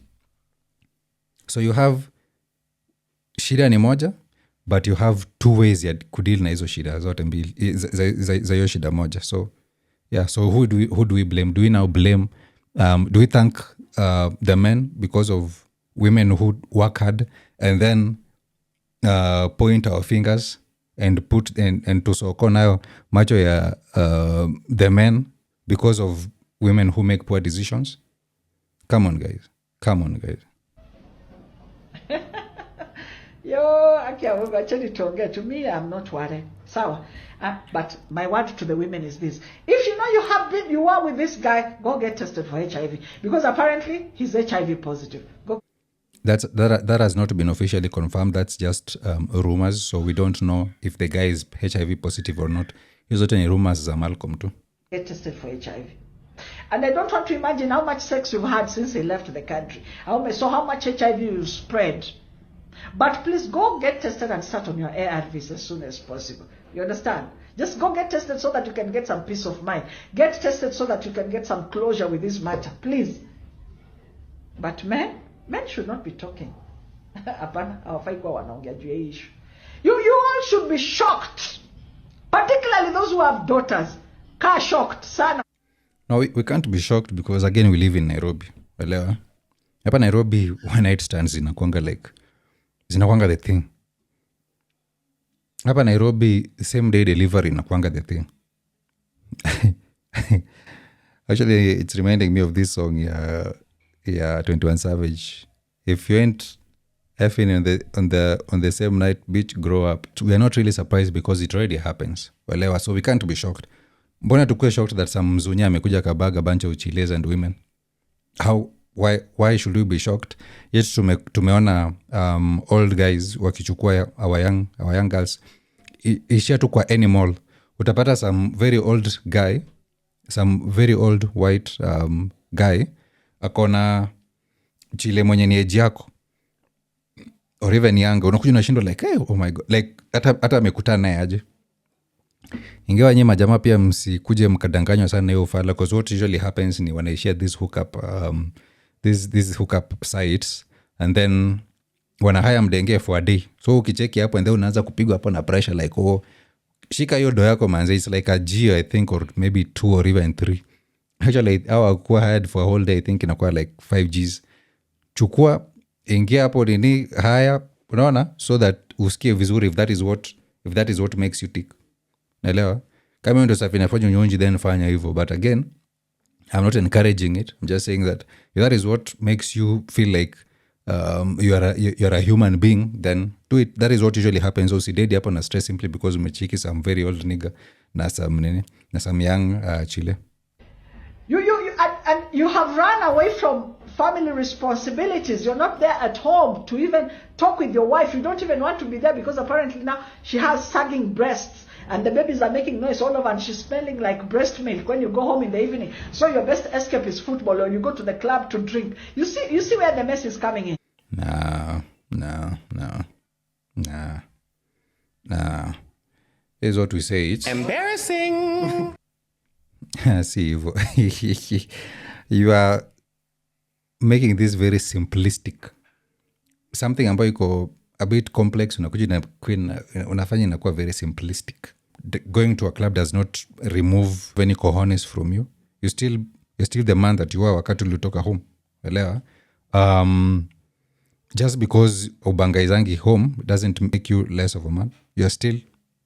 Speaker 1: So you have shida ni moja, but you have 2 ways ya kudeal na hizo shida zote mbili za hiyo shida moja. So yeah, so who do we blame? Do we now blame do we thank the men because of women who work hard, and then point our fingers and put and tusoko nayo macho ya the men because of women who make poor decisions. Come on guys.
Speaker 2: Yo, actually, to me, I'm not worried. Sawa. But my word to the women is this: if you know you are with this guy, go get tested for HIV, because apparently he's HIV positive. Go.
Speaker 1: That has not been officially confirmed. That's just rumors. So we don't know if the guy is HIV positive or not. Hizo ni rumors za Malcolm too.
Speaker 2: Get tested for HIV. And I don't want to imagine how much sex you've had since he left the country. How much HIV you spread. But please go get tested and start on your ARVs as soon as possible. You understand? Just go get tested so that you can get some peace of mind. Get tested so that you can get some closure with this matter. Please. But men should not be talking. You all should be shocked. Particularly those who have daughters. Shocked. Sana.
Speaker 1: No, we can't be shocked because again we live in Nairobi. Elewa. Hapa Nairobi one night stands zinakuanga the thing. Hapa Nairobi same day delivery inakuanga the thing. Actually, it's reminding me of this song, 21 Savage. If you ain't effing on the same night, bitch, grow up. We are not really surprised because it already happens. So we can't be shocked. Mbona tukue shocked that some mzunya amekuja kabag a bunch of chiles and women? Why should we be shocked? Yet tumeona old guys wakichukua our young girls. Ishia tu kwa any mall. Utapata some very old guy, some very old white guy akona chile mwenye ni age yako or even younger. Unakuja unashindwa like, hey, oh my god, like hata amekutana naye aje. Ingewa nyinyi majamaa pia msikuje mkadanganywa sana hiyo ufala, because what usually happens ni wanaishia this hookup sites and then wanahaya mdenge for a day. So ukicheki hapo and then unaanza kupigwa hapo na pressure like, oh, shika hiyo do yako manze, it's like a G I think, or maybe 2 or even 3. Actually our kuwa hired for a whole day I think inakuwa like 5 Gs. Chukua ingia hapo nini haya, unaona, so that usikie vizuri if that is what makes you tick. Naelewa? Kama ndio safi nafanya nyonji then fanya hivyo, but again I'm not encouraging it. I'm just saying that if that is what makes you feel like you're a human being, then do it. That is what usually happens. Usidedi hapo na stress simply because umechiki some very old nigga na some young chile.
Speaker 2: And you have run away from family responsibilities. You're not there at home to even talk with your wife. You don't even want to be there because apparently now she has sagging breasts and the babies are making noise all over and she's smelling like breast milk when you go home in the evening. So your best escape is football, or you go to the club to drink. You see where the mess is coming in.
Speaker 1: No. Here's what we say. It's
Speaker 3: Embarrassing.
Speaker 1: See, you are making this very simplistic. Something ambayo iko a bit complex, unafanya inakuwa very simplistic. Going to a club does not remove any cojones from you. You're still the man that you are wakati ulitoka home. Elewa? Just because ubangaizangi home doesn't make you less of a man. You're still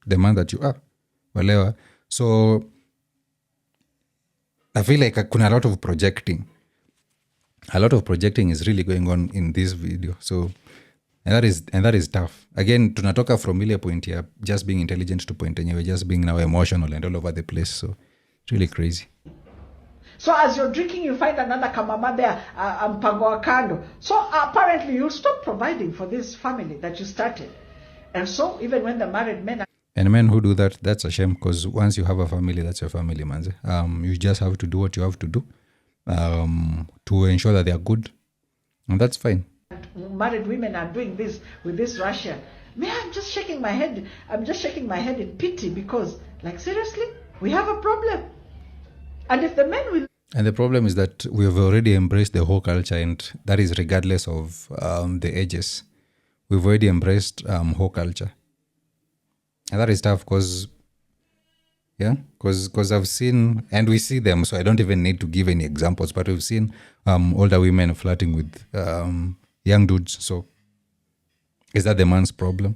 Speaker 1: the man that you are. Elewa? So I feel like kuna a lot of projecting. A lot of projecting is really going on in this video. So and that is tough. Again, tunatoka from ile point here, just being intelligent to point anyway, just being now emotional and all over the place. So it's really crazy.
Speaker 2: So as you're drinking, you find another kamama there, mpango wa kando. So apparently you'll stop providing for this family that you started. And so even when the married men are...
Speaker 1: And men who do that, that's a shame, because once you have a family, that's your family, manze. You just have to do what you have to do to ensure that they are good. And that's fine.
Speaker 2: Married women are doing this with this Russian. I'm just shaking my head. I'm just shaking my head in pity because, like, seriously, we have a problem. And if the men will...
Speaker 1: And the problem is that we have already embraced the whole culture, and that is regardless of the ages. We've already embraced whole culture. And that is tough because I've seen, and we see them, so I don't even need to give any examples, but we've seen older women flirting with young dudes. So is that the man's problem?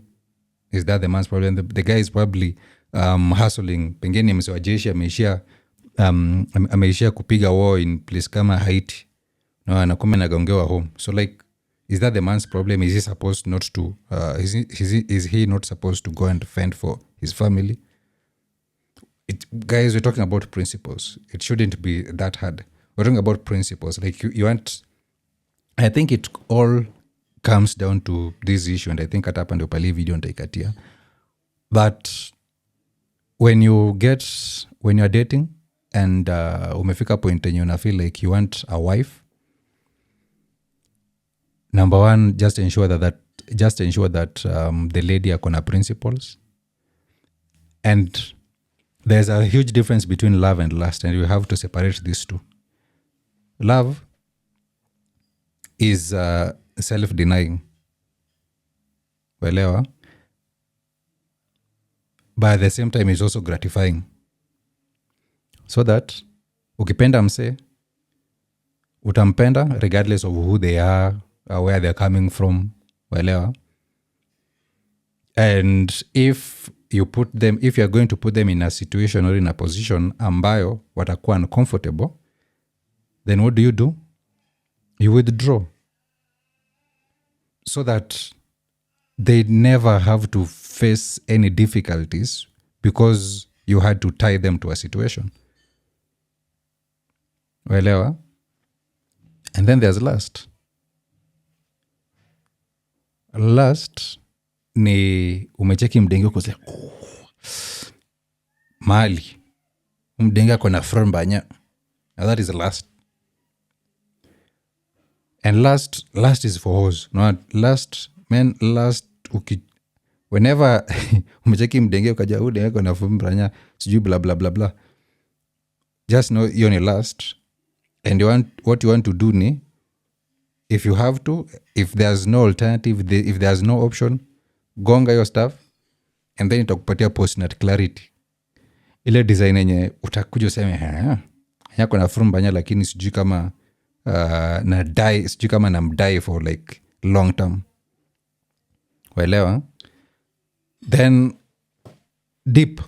Speaker 1: Is that the man's problem? The guy is probably hustling. Pengine mse wa jeshi ameishia kupiga war in place kama Haiti. No, anakume nagongewa home. So like, is that the man's problem? Is he supposed not to, is he not supposed to go and fend for his family? Guys, we're talking about principles. It shouldn't be that hard. We're talking about principles. Like you want, I think it all comes down to this issue, and I think hata hapa ndio pali video nitaikatia. But when you're dating and umefika point and you feel like you want a wife, number one, just ensure that the lady akona principles. And there's a huge difference between love and lust, and you have to separate these two. Love is self-denying. Welewa. But at the same time, it's also gratifying. So that, ukipenda mse, utampenda regardless of who they are, where they're coming from. Welewa. And if you're going to put them in a situation or in a position ambayo watakuwa uncomfortable, then what do? You withdraw. So that they never have to face any difficulties because you had to tie them to a situation. Waelewa? And then there's lust. Lust ni umecheki mdenge uko like, mali. Mdenge kona frambanya. Now that is lust. And lust is for hoes. No, lust, whenever umecheki mdenge ukaja udenge kona frambanya, sijui blah blah blah blah. Just know you're in lust. And what you want to do ni, if you have to, if there's no alternative, if there's no option, gonga your stuff, and then itakupatia post-nut clarity. Ile design yenye utakuja useme, yako na frumbanya lakini sijui kama sijui kama namdai for like long term. Waelewa? Then deep.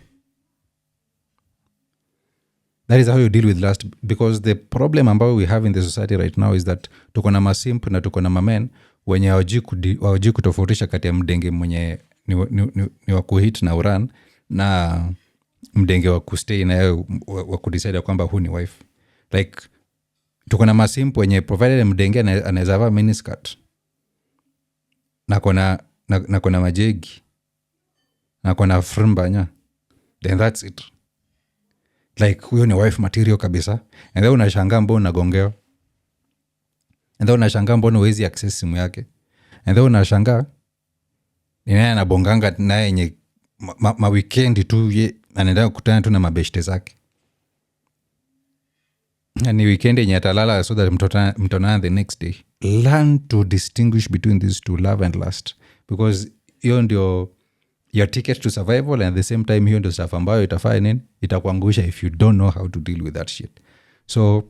Speaker 1: That is how you deal with lust, because the problem ambao we have in the society right now is that tuko na masimp na tuko na mamen wenye hawajui kutofautisha kati ya mdenge mwenye ni wa kuhit na uran na mdenge wa kustay na yeye wa kudecide kwamba huu ni wife. Like tuko na masimp wenye provided mdenge anaweza vaa miniskirt na kona majegi na kona frumbanya, then that's it. Like huyo ni wife material kabisa. And then unashangaa mbona unagongea. And then unashangaa mbona huwezi access simu yake. And then unashangaa ni nani anabonganga naye yenye ma weekend tu anaenda kukutana tu na mabeshte zake. Na ni weekend yenye atalala so that mtaonana the next day. Learn to distinguish between these two, love and lust, because hiyo ndio your ticket to survival, and at the same time hiyo ndio stuff ambayo itafanya nini, itakuangusha if you don't know how to deal with that shit. So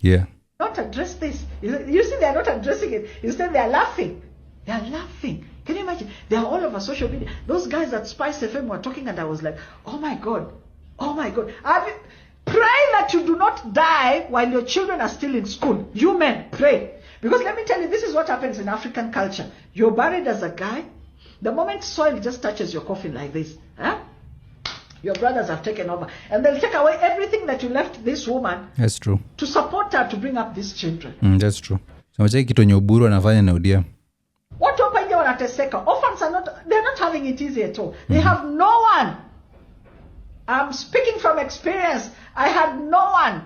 Speaker 1: yeah,
Speaker 2: not address this. You see, they're not addressing it. Instead, they're laughing. They're laughing. Can you imagine? They're all over social media. Those guys at Spice FM were talking, and I was like, oh my God. Pray that you do not die while your children are still in school. You men, pray. Because let me tell you, this is what happens in African culture. You're buried as a guy. The moment soil just touches your coffin like this, your brothers have taken over. And they'll take away everything that you left this woman.
Speaker 1: That's true.
Speaker 2: To support her to bring up these children.
Speaker 1: That's true. So mcheki kitu nye uburu anafanya na udia.
Speaker 2: Watu hapa nje wanateseka. Orphans they're not having it easy at all. They have no one. I'm speaking from experience. I had no one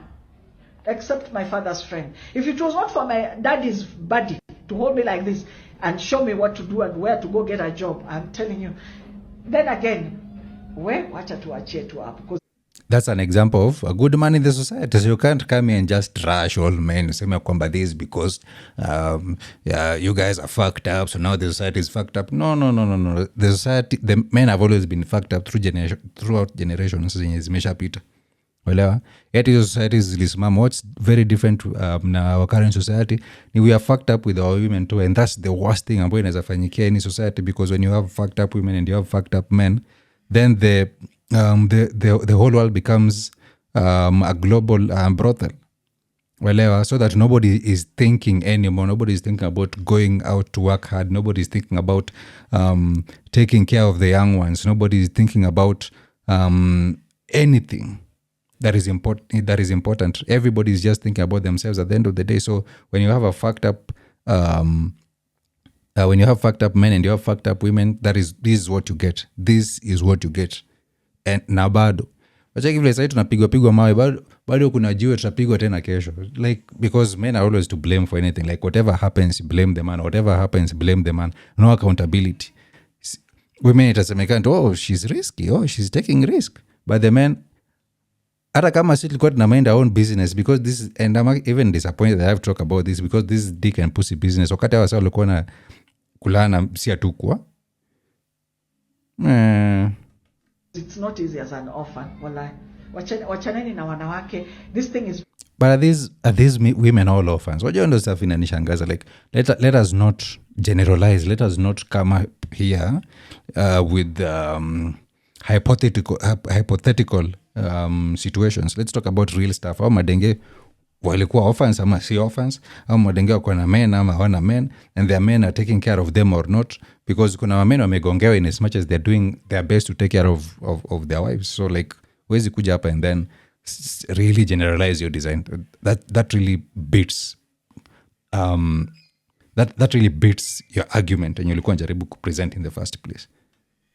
Speaker 2: except my father's friend. If it was not for my daddy's buddy to hold me like this and show me what to do and where to go get a job, I'm telling you. Then again, wacha tuachie tu hapo.
Speaker 1: That's an example of a good man in the society. So you can't come here and just trash all men. Sema kwamba this because you guys are fucked up, so now the society is fucked up. No. The men have always been fucked up throughout generations zenye zimeshapita. Welewa, yet hizo societies zilisimama. What's very different na our current society ni we are fucked up with our women too, and that's the worst thing ambayo inaweza fanyikia any society, because when you have fucked up women and you have fucked up men, then the whole world becomes a global brothel. Welewa, so that nobody is thinking anymore. Nobody is thinking about going out to work hard. Nobody is thinking about taking care of the young ones. Nobody is thinking about anything that is important. Everybody is just thinking about themselves at the end of the day. So when you have a fucked up men and you have fucked up women, this is what you get. This is what you get. And na bado wachaki vile sasa tunapigwa mawe, bado kuna jiwe tutapigwa tena kesho, like, because men are always to blame for anything. Like whatever happens, blame the man. Whatever happens, blame the man. No accountability. Women itasemekana, oh, she's risky, oh, she's taking risk, but the men, hata kama si tulikuwa tuna mind our own business, because this is, and I'm even disappointed that I have to talk about this, because this is dick and pussy business. Wakati hawa sawa walikuwa na kulana si atukwa.
Speaker 2: It's not easy as an orphan. Wallahi. Wachaneni na wanawake. This thing is...
Speaker 1: But are these women all orphans? Wajua ndo stuff inanishangaza. Like, let us not generalize. Let us not come up here with hypothetical situations. Let's talk about real stuff. Au madenge walikuwa orphans ama si orphans, au madenge wako na men ama hawana men, and their men are taking care of them or not, because kuna men wamegongewa in as much as they're doing their best to take care of their wives. So like, wezi kuja hapa and then really generalize your design. That really beats that really beats your argument and ulikuwa jaribu kupresent in the first place.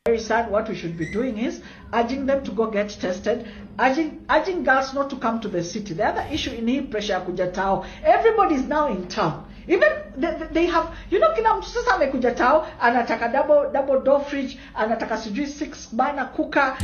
Speaker 2: Very sad. What we should be doing is urging them to go get tested, urging girls not to come to the city. The other issue in hii pressure ya kuja tao, everybody is now in town. Even they have, kila mtu sasa amekuja tao, anataka double door fridge, anataka sijui 6 burner cooker.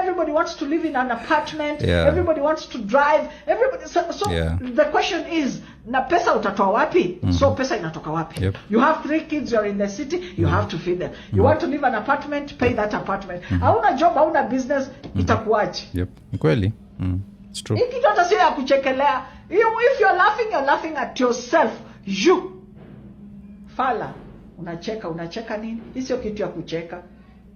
Speaker 2: Everybody wants to live in an apartment.
Speaker 1: Yeah.
Speaker 2: Everybody wants to drive. Everybody. So
Speaker 1: Yeah.
Speaker 2: the question is, na pesa utatoa wapi? So pesa inatoka wapi?
Speaker 1: Yep.
Speaker 2: You have 3 kids, you're in the city, you have to feed them. You want to live an apartment, pay that apartment. Hauna job, hauna business, itakuaje?
Speaker 1: Yep. Kweli. It's true.
Speaker 2: Hiki kitu hata sio ya kuchekelea. If you're laughing at yourself. You fala unacheka nini? Hii sio kitu ya kucheka.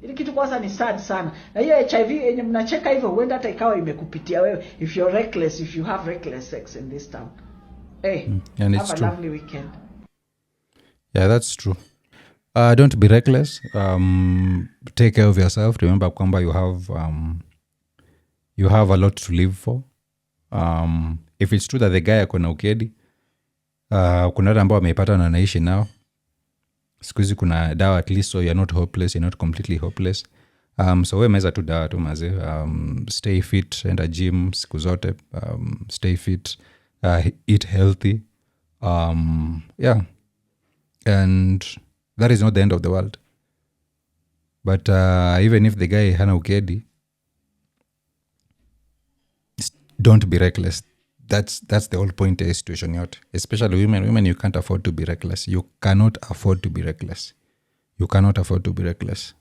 Speaker 2: Ili kitu kwanza ni sad sana. Na hiyo HIV yenye mnacheka hivyo huenda hata ikawa imekupitia wewe, if you're reckless, if you have reckless sex in this town. Hey,
Speaker 1: and
Speaker 2: have
Speaker 1: it's
Speaker 2: a
Speaker 1: true.
Speaker 2: lovely weekend.
Speaker 1: Yeah, that's true. Don't be reckless. Take care of yourself. Remember kwamba you have a lot to live for. If it's true that the guy akona ukedi, kuna wale ambao wameipata na naishi nao. Siku hizi kuna dawa at least, so you're not hopeless, you're not completely hopeless. So we meza tu dawa tu maze. Stay fit, enda gym siku zote. Stay fit, eat healthy. Yeah. And that is not the end of the world. But even if the guy hana ukedi, don't be reckless. That's the whole point of the situation yote. Especially women, you can't afford to be reckless. You cannot afford to be reckless. You cannot afford to be reckless.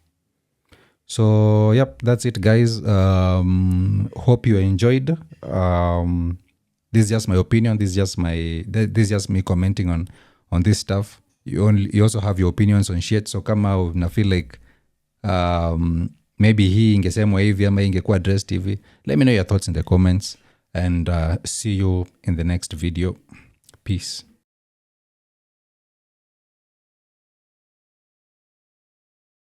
Speaker 1: So, yep, that's it, guys. Hope you enjoyed. This is just my opinion. This is just me commenting on this stuff. You also have your opinions on shit. So kama una feel like maybe hii ingesemwa hivi ama ingekuwa addressed hivi, let me know your thoughts in the comments. And see you in the next video. Peace.